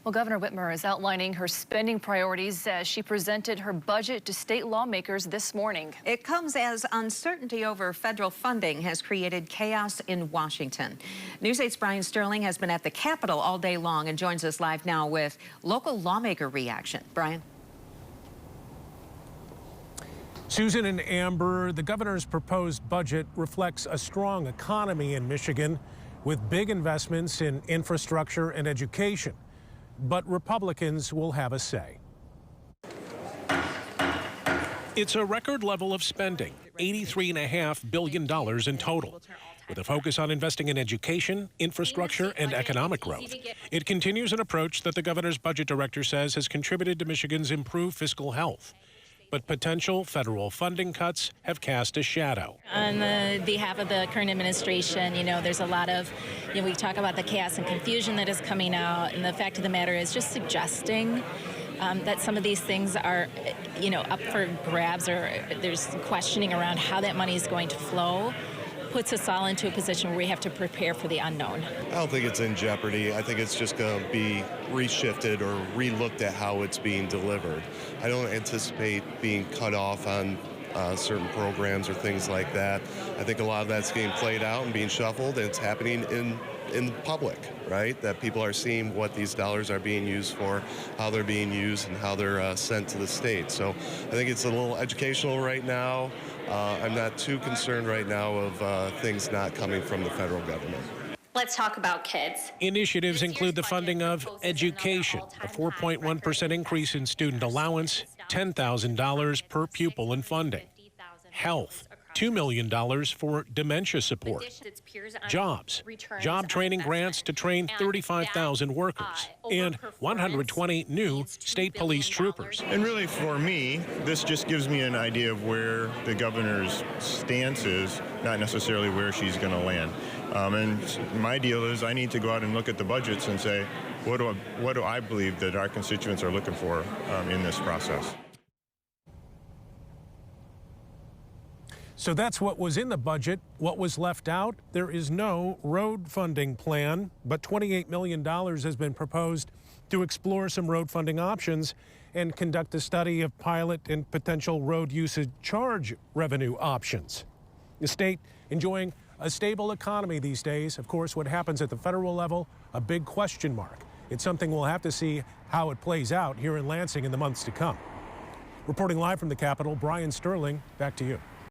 Well, Governor Whitmer is outlining her spending priorities as she presented her budget to state lawmakers this morning. It comes as uncertainty over federal funding has created chaos in Washington. News 8's Brian Sterling has been at the Capitol all day long and joins us live now with local lawmaker reaction. Brian. Susan and Amber, the governor's proposed budget reflects a strong economy in Michigan with big investments in infrastructure and education. But Republicans will have a say. It's a record level of spending, $83.5 billion in total, with a focus on investing in education, infrastructure, and economic growth. It continues an approach that the governor's budget director says has contributed to Michigan's improved fiscal health. But potential federal funding cuts have cast a shadow. On the behalf of the current administration, there's a lot of, we talk about the chaos and confusion that is coming out, and the fact of the matter is just suggesting that some of these things are, up for grabs, or there's questioning around how that money is going to flow, puts us all into a position where we have to prepare for the unknown. I don't think it's in jeopardy. I think it's just going to be reshifted or relooked at how it's being delivered. I don't anticipate being cut off on certain programs or things like that. I think a lot of that's getting played out and being shuffled, and it's happening in the public, right? That people are seeing what these dollars are being used for, how they're being used, and how they're sent to the state. So I think it's a little educational right now. I'm not too concerned right now of things not coming from the federal government. Let's talk about kids. Initiatives include the funding of education, a 4.1% increase in student allowance, $10,000 per pupil in funding. Health, $2 million for dementia support. Jobs, job training grants to train 35,000 workers, and 120 new state police troopers. And really, for me, this just gives me an idea of where the governor's stance is, not necessarily where she's going to land. And my deal is I need to go out and look at the budgets and say, what do I believe that our constituents are looking for in this process? So that's what was in the budget. What was left out? There is no road funding plan, but $28 million has been proposed to explore some road funding options and conduct a study of pilot and potential road usage charge revenue options. The state enjoying a stable economy these days. Of course, what happens at the federal level, a big question mark. It's something we'll have to see how it plays out here in Lansing in the months to come. Reporting live from the Capitol, Brian Sterling, back to you.